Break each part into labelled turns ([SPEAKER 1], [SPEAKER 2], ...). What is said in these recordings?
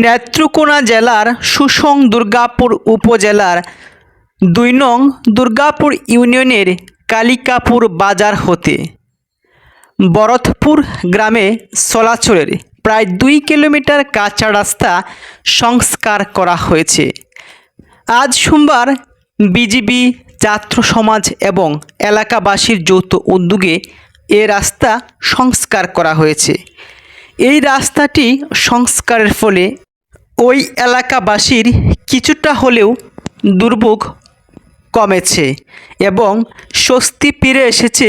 [SPEAKER 1] নেত্রকোনা জেলার সুসং দুর্গাপুর উপজেলার ২ নং দুর্গাপুর ইউনিয়নের কালিকাপুর বাজার হতে বরতপুর গ্রামে চলাচলের প্রায় ২ কিলোমিটার কাঁচা রাস্তা সংস্কার করা হয়েছে। আজ সোমবার বিজিবি, ছাত্র সমাজ এবং এলাকাবাসীর যৌথ উদ্যোগে এ রাস্তা সংস্কার করা হয়েছে। এই রাস্তাটি সংস্কারের ফলে ওই এলাকাবাসীর কিছুটা হলেও দুর্ভোগ কমেছে এবং স্বস্তি ফিরে এসেছে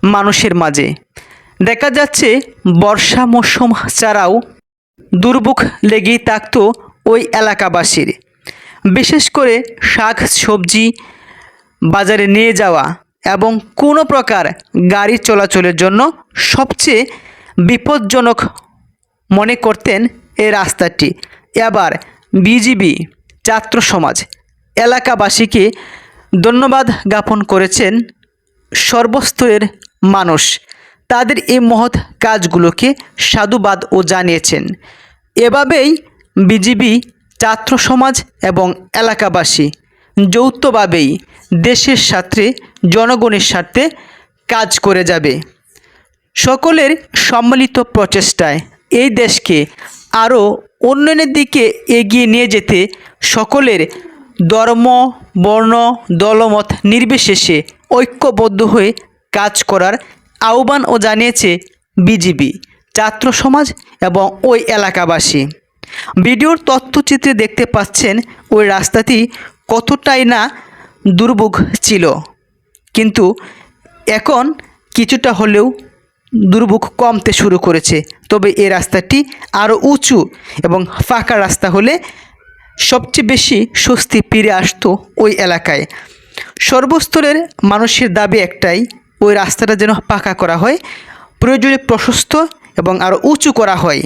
[SPEAKER 1] মানুষের মাঝে। দেখা যাচ্ছে বর্ষা মৌসুম ছাড়াও দুর্ভোগ লেগেই থাকতো ওই এলাকাবাসীর, বিশেষ করে শাক সবজি বাজারে নিয়ে যাওয়া এবং কোনো প্রকার গাড়ি চলাচলের জন্য সবচেয়ে বিপজ্জনক মনে করতেন এই রাস্তাটি। এবার বিজিবি, ছাত্র সমাজ, এলাকাবাসীকে ধন্যবাদ জ্ঞাপন করেছেন সর্বস্তরের মানুষ। তাদের এই মহৎ কাজগুলোকে সাধুবাদ ও জানিয়েছেন। এভাবেই বিজিবি, ছাত্র সমাজ এবং এলাকাবাসী যৌথভাবেই দেশের স্বার্থে, জনগণের স্বার্থে কাজ করে যাবে। সকলের সম্মিলিত প্রচেষ্টায় এই দেশকে আরও উন্নয়নের দিকে এগিয়ে নিয়ে যেতে সকলের ধর্ম, বর্ণ, দলমত নির্বিশেষে ঐক্যবদ্ধ হয়ে কাজ করার আহ্বান ও জানিয়েছে বিজিবি, ছাত্র সমাজ এবং ওই এলাকাবাসী। ভিডিওর তথ্যচিত্রে দেখতে পাচ্ছেন ওই রাস্তাটি কতটাই না দুর্ভোগ ছিল, কিন্তু এখন কিছুটা হলেও দুর্ভোগ কমতে শুরু করেছে। তবে এই রাস্তাটি আরও উঁচু এবং ফাঁকা রাস্তা হলে সবচেয়ে বেশি স্বস্তি ফিরে আসতো ওই এলাকায়। সর্বস্তরের মানুষের দাবি একটাই, ওই রাস্তাটা যেন পাকা করা হয়, প্রয়োজনে প্রশস্ত এবং আরও উঁচু করা হয়।